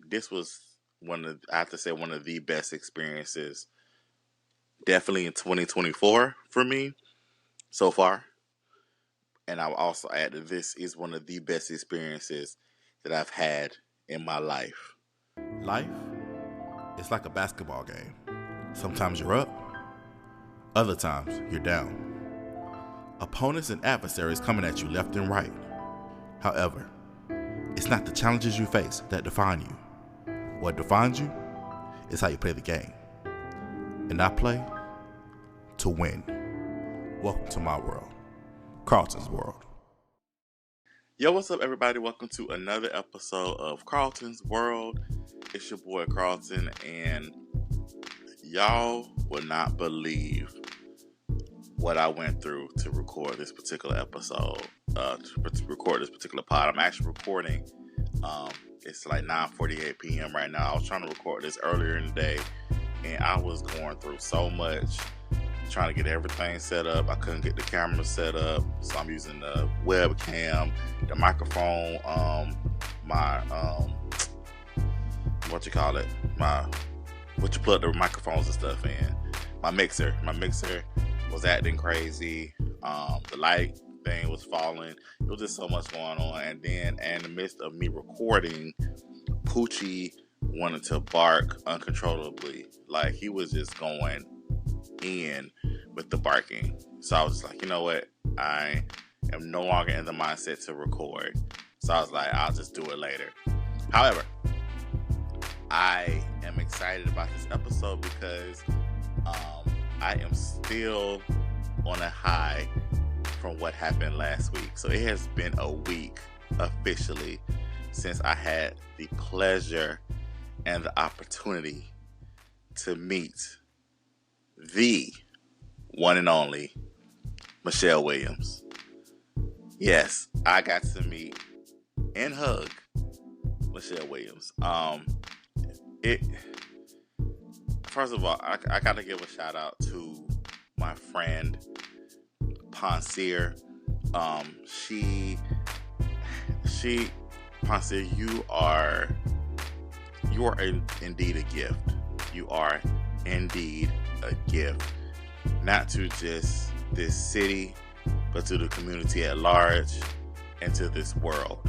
this was I have to say one of the best experiences, definitely in 2024 for me so far. And I'll also add that this is one of the best experiences that I've had in my life. Life is like a basketball game. Sometimes you're up, other times you're down. Opponents and adversaries coming at you left and right. However, it's not the challenges you face that define you. What defines you is how you play the game. And I play to win. Welcome to my world, Carlton's world. Yo, what's up, everybody? Welcome to another episode of Carlton's World. It's your boy Carlton, and y'all will not believe what I went through to record this particular episode, to record this particular pod. I'm actually recording. It's like 9:48 p.m. right now. I was trying to record this earlier in the day, and I was going through so much, trying to get everything set up. I couldn't get the camera set up, so I'm using the webcam, the microphone, what you plug the microphones and stuff in. My mixer was acting crazy. The light thing was falling. It was just so much going on. And then in the midst of me recording, Poochie wanted to bark uncontrollably. Like, he was just going in with the barking. So I was just like, you know what? I am no longer in the mindset to record. So I was like, I'll just do it later. However, I am excited about this episode because I am still on a high from what happened last week. So it has been a week officially since I had the pleasure and the opportunity to meet the one and only Michelle Williams. Yes, I got to meet and hug Michelle Williams. First of all, I got to give a shout out to my friend Ponsier. Ponsier, you are indeed a gift. You are indeed a gift, not to just this city, but to the community at large and to this world.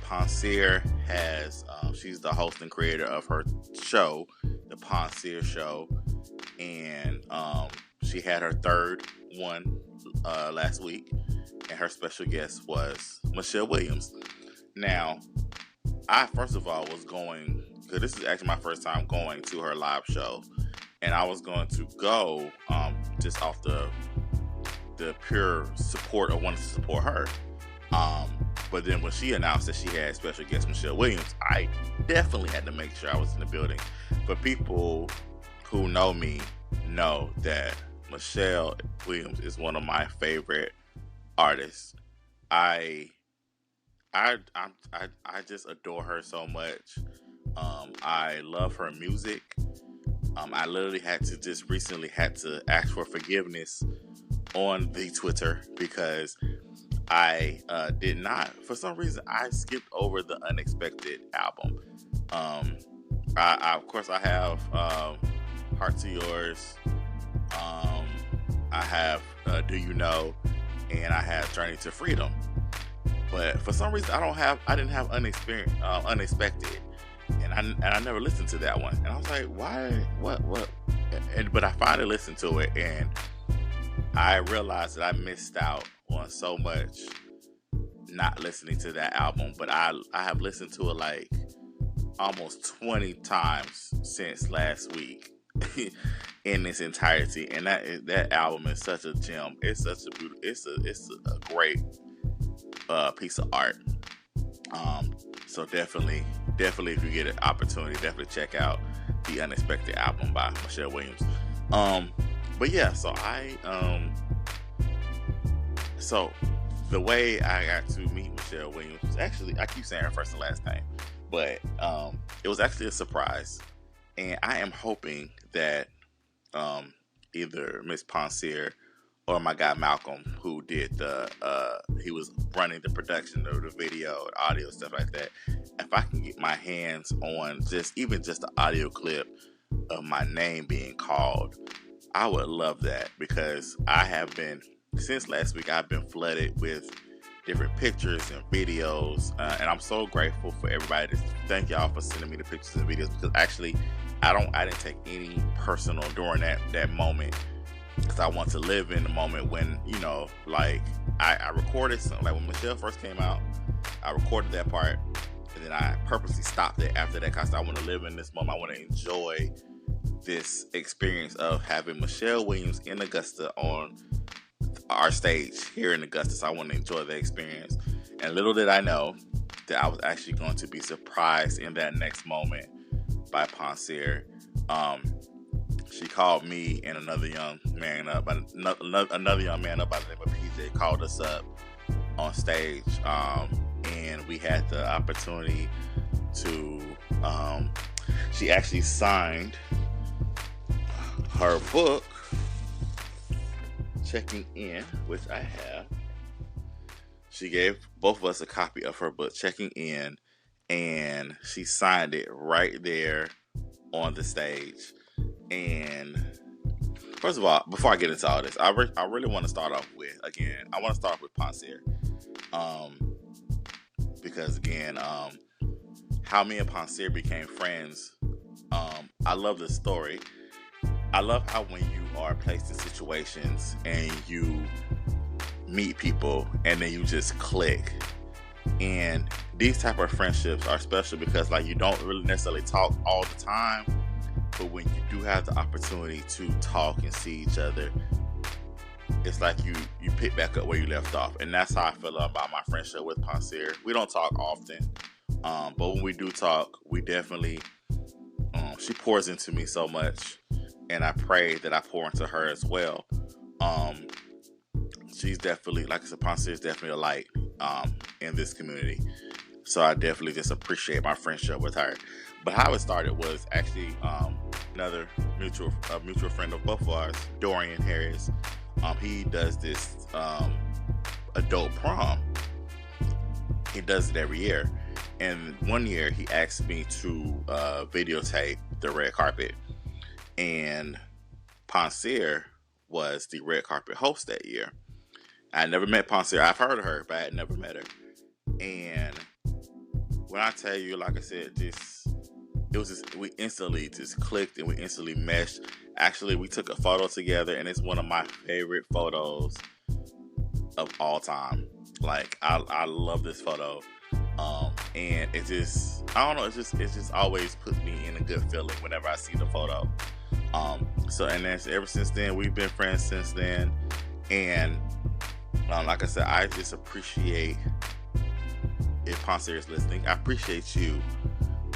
Ponsier has, she's the host and creator of her show, The Ponsier Show, and she had her third one last week, and her special guest was Michelle Williams. Now, I first of all was going, because this is actually my first time going to her live show, and I was going to go just off the pure support of wanting to support her. But then when she announced that she had special guest Michelle Williams, I definitely had to make sure I was in the building. For people who know me, know that Michelle Williams is one of my favorite artists. I just adore her so much. I love her music. I literally recently had to ask for forgiveness on the Twitter because I did not, for some reason, I skipped over the Unexpected album. Of course, I have Heart to Yours. I have Do You Know, and I have Journey to Freedom. But for some reason, I didn't have Unexpected, and I never listened to that one. And I was like, why? What? But I finally listened to it, and I realized that I missed out on so much not listening to that album. But I have listened to it like almost 20 times since last week in its entirety, and that album is such a gem. It's such a beautiful. It's a great piece of art. So definitely, if you get an opportunity, definitely check out the Unexpected album by Michelle Williams. But yeah, so the way I got to meet Michelle Williams was actually, I keep saying her first and last name, but it was actually a surprise. And I am hoping that either Miss Ponsier or my guy Malcolm, who did he was running the production of the video, audio, stuff like that. If I can get my hands on even just the audio clip of my name being called, I would love that, because I have been, since last week, I've been flooded with different pictures and videos, and I'm so grateful for everybody. Thank y'all for sending me the pictures and videos, because actually I didn't take any personal during that moment, because I want to live in the moment when, you know, like I recorded something, like when Michelle first came out, I recorded that part, and then I purposely stopped it after that, because I want to live in this moment. I want to enjoy this experience of having Michelle Williams in Augusta on our stage here in Augusta. So I want to enjoy the experience. And little did I know that I was actually going to be surprised in that next moment by Ponsier. She called me and another young man up by the name of PJ, called us up on stage, and we had the opportunity to. She actually signed her book, Checking In, which I have. She gave both of us a copy of her book, Checking In, and she signed it right there on the stage. And first of all, before I get into all this, I really want to start off with, again, I want to start with Ponsier. Because again, how me and Ponsier became friends, I love this story. I love how when you are placed in situations and you meet people and then you just click. And these type of friendships are special because, like, you don't really necessarily talk all the time, but when you do have the opportunity to talk and see each other, it's like you pick back up where you left off. And that's how I feel about my friendship with Ponsier. We don't talk often, but when we do talk, we definitely, she pours into me so much, and I pray that I pour into her as well. She's definitely, like I said, Ponsier is definitely a light in this community. So I definitely just appreciate my friendship with her. But how it started was actually another mutual friend of both of ours, Dorian Harris. He does this adult prom. He does it every year. And one year he asked me to videotape the red carpet. And Ponsier was the red carpet host that year. I never met Ponsier. I've heard of her, but I had never met her. And when I tell you, like I said, we instantly just clicked and we instantly meshed. Actually, we took a photo together, and it's one of my favorite photos of all time. Like, I love this photo. And it just, I don't know, it just always puts me in a good feeling whenever I see the photo. So, and then ever since then, we've been friends since then. And like I said, I just appreciate, if Ponsier is listening, I appreciate you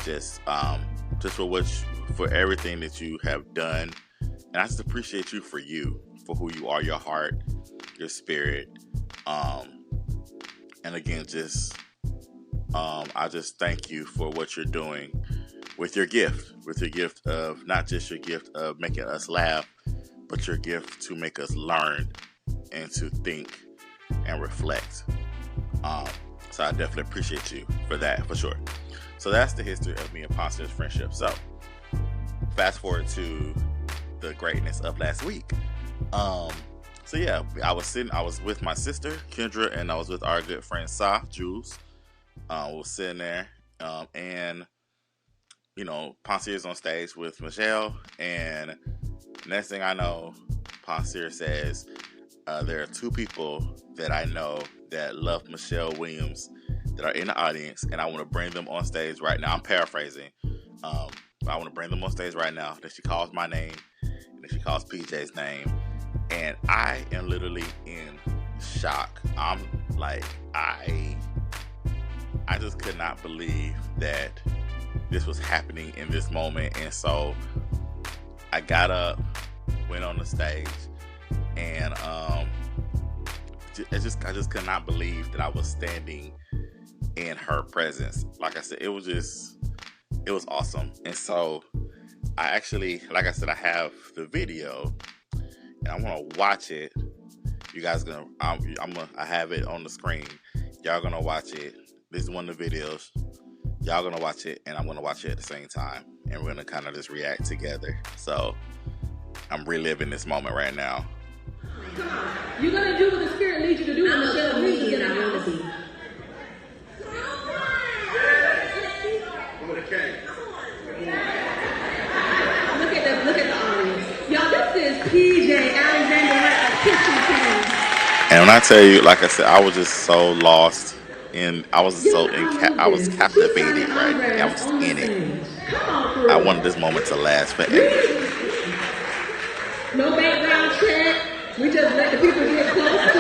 just for everything that you have done. And I just appreciate you for who you are, your heart, your spirit. And again, I just thank you for what you're doing with your gift of, not just your gift of making us laugh, but your gift to make us learn and to think and reflect. So I definitely appreciate you for that, for sure. So that's the history of me and Ponsier's friendship. So fast forward to the greatness of last week. So yeah, I was with my sister Kendra, and I was with our good friend Jules. We were sitting there, and you know, Ponsier's on stage with Michelle, and next thing I know, Ponsier says, there are two people that I know that love Michelle Williams that are in the audience, and I want to bring them on stage right now. I'm paraphrasing. I want to bring them on stage right now. Then she calls my name, and then she calls PJ's name, and I am literally in shock. I'm like, I just could not believe that this was happening in this moment. And so I got up, went on the stage, and I just could not believe that I was standing in her presence. Like I said, it was awesome. And so I actually, like I said, I have the video, and I want to watch it You guys gonna I have it on the screen. Y'all gonna watch it. This is one of the videos. Y'all gonna watch it, and I'm gonna watch it at the same time, and we're gonna kind of just react together. So I'm reliving this moment right now. You're gonna do what the Spirit leads you to do. I'm gonna tell me to get out of the Look at the audience. Y'all, this is PJ Alexander Kitchen King. And when I tell you, like I said, I was just so lost in. I was I was captivated, right? I was just in it. I wanted this moment to last forever. No background check. We just let the people get close to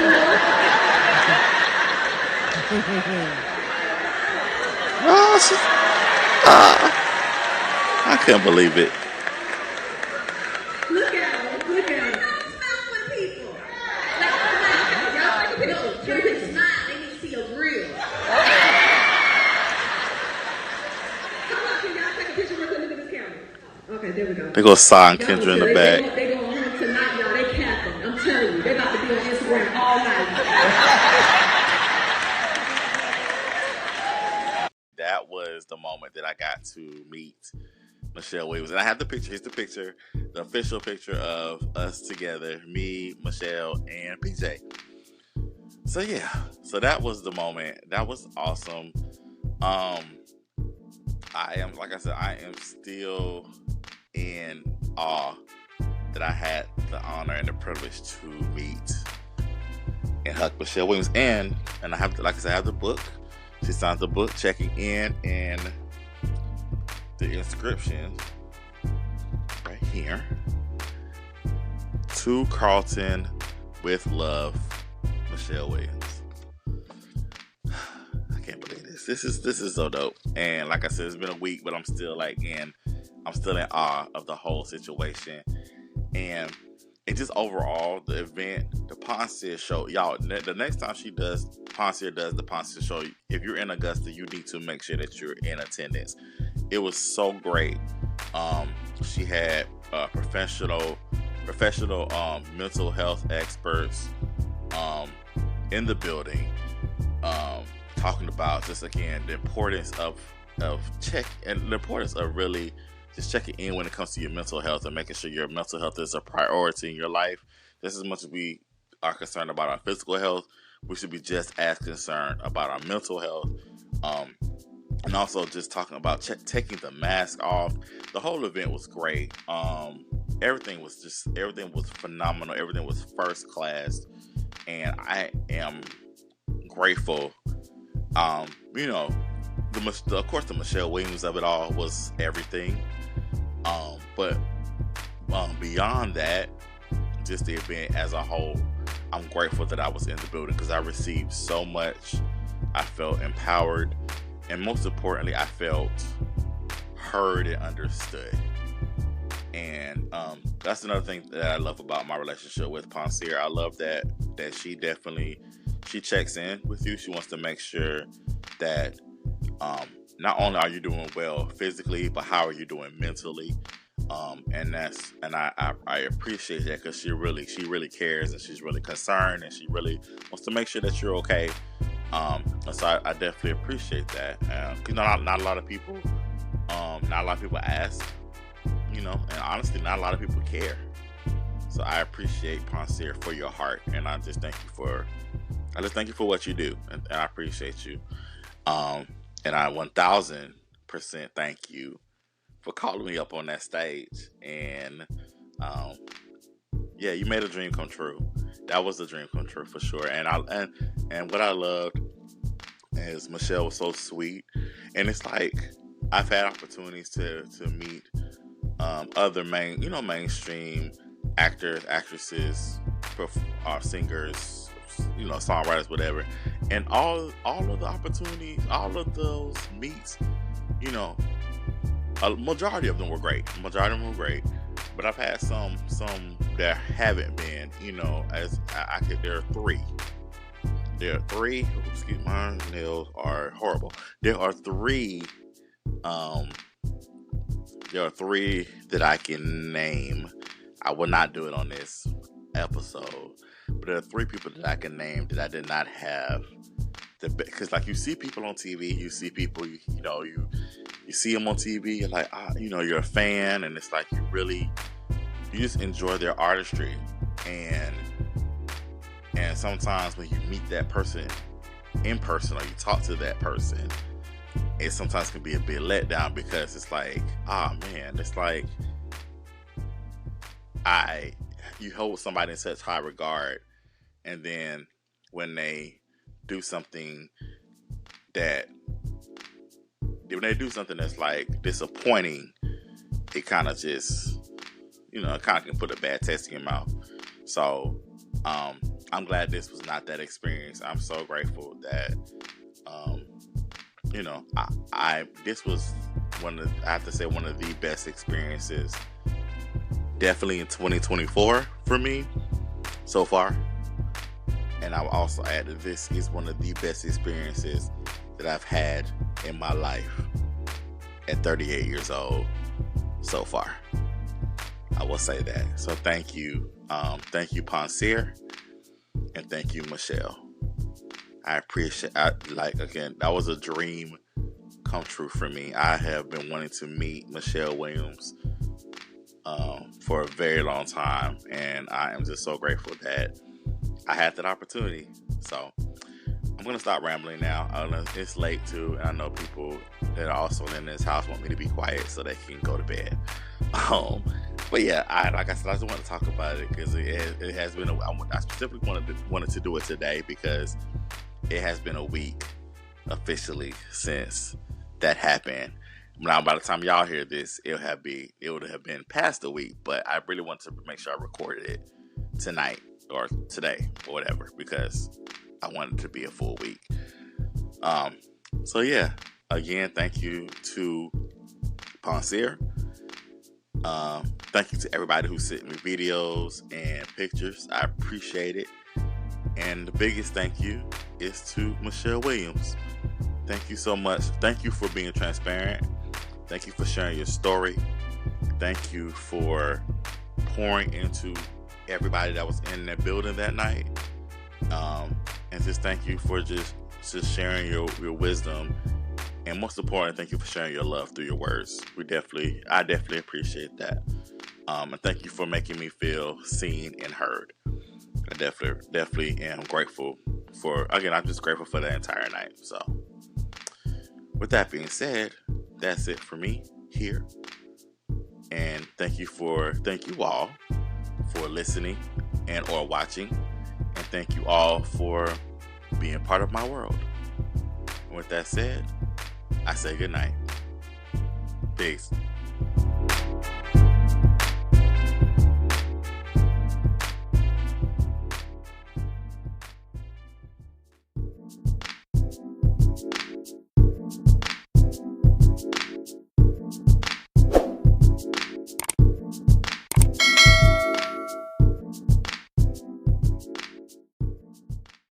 us. I couldn't believe it. Look at him. Look at him. Smile for the people. Y'all take a picture. Take a picture. Smile. They need to see a real. Come on, can y'all take a picture real quick? Look at this camera. Okay, there we go. They go Sai and Kendra in the back. They going home tonight, y'all. They capping. I'm telling you, they about to be on Instagram all night. That was the moment that I got to meet Michelle Williams. And I have the picture. Here's the picture. The official picture of us together. Me, Michelle, and PJ. So yeah. So that was the moment. That was awesome. I am, like I said, I am still in awe that I had the honor and the privilege to meet and hug Michelle Williams. And I have, like I said, I have the book. She signed the book, checking in, and the inscription right here. To Carlton, with love, Michelle Williams. I can't believe this. This is so dope. And like I said, it's been a week, but I'm still in awe of the whole situation. And just overall, the event, the Ponce show, y'all, the next time Ponce does the Ponce show, if you're in Augusta, you need to make sure that you're in attendance. It was so great. She had professional mental health experts in the building, talking about just, again, the importance of really just checking in when it comes to your mental health and making sure your mental health is a priority in your life. Just as much as we are concerned about our physical health, we should be just as concerned about our mental health. And also just talking about taking the mask off. The whole event was great. Everything was phenomenal. Everything was first class. And I am grateful. Of course, the Michelle Williams of it all was everything. But beyond that, just the event as a whole, I'm grateful that I was in the building because I received so much. I felt empowered, and most importantly, I felt heard and understood. And that's another thing that I love about my relationship with Ponce. I love that she checks in with you. She wants to make sure that not only are you doing well physically, but how are you doing mentally? And I appreciate that because she really cares, and she's really concerned, and she really wants to make sure that you're okay. So I definitely appreciate that. Cause not a lot of people ask, and honestly, not a lot of people care. So I appreciate Ponce for your heart, and I just thank you for what you do, and I appreciate you. And I 1000% thank you for calling me up on that stage. And you made a dream come true. That was a dream come true for sure. And what I loved is Michelle was so sweet. And it's like I've had opportunities to meet other mainstream actors, actresses, singers, songwriters, whatever. And all of the opportunities, all of those meets, a majority of them were great. But I've had some that haven't been, as I could. There are three. Excuse me, my nails are horrible. There are three that I can name. I will not do it on this episode. but there are 3 people that I can name that I did not have. Because like you see people on TV, you see people, you see them on TV, you're like, you're a fan, and it's like you just enjoy their artistry, and sometimes when you meet that person in person or you talk to that person, it sometimes can be a bit let down, because it's like, man, it's like you hold somebody in such high regard, and then when they do something that's like disappointing, it kind of just, it kind of can put a bad taste in your mouth. So I'm glad this was not that experience. I'm so grateful that this was I have to say one of the best experiences definitely in 2024 for me so far. And I'll also add that this is one of the best experiences that I've had in my life at 38 years old so far. I will say that. So thank you. Thank you, Ponsier. And thank you, Michelle. I appreciate again, that was a dream come true for me. I have been wanting to meet Michelle Williams for a very long time. And I am just so grateful that I had that opportunity. So I'm going to stop rambling now. It's late too, and I know people that are also in this house want me to be quiet so they can go to bed. But yeah, like I said, I just want to talk about it because it has been I specifically wanted to do it today because it has been a week officially since that happened. Now, by the time y'all hear this, it would have been past a week, but I really wanted to make sure I recorded it tonight or today or whatever, because I wanted it to be a full week. So yeah, again, thank you to Ponsier. Thank you to everybody who sent me videos and pictures. I appreciate it. And the biggest thank you is to Michelle Williams. Thank you so much. Thank you for being transparent. Thank you for sharing your story. Thank you for pouring into everybody that was in that building that night. And just thank you for just sharing your wisdom. And most important, thank you for sharing your love through your words. I definitely appreciate that. And thank you for making me feel seen and heard. I definitely am grateful I'm just grateful for the entire night. So with that being said, that's it for me here. And thank you all for listening and or watching. And thank you all for being part of my world. And with that said, I say good night. Peace.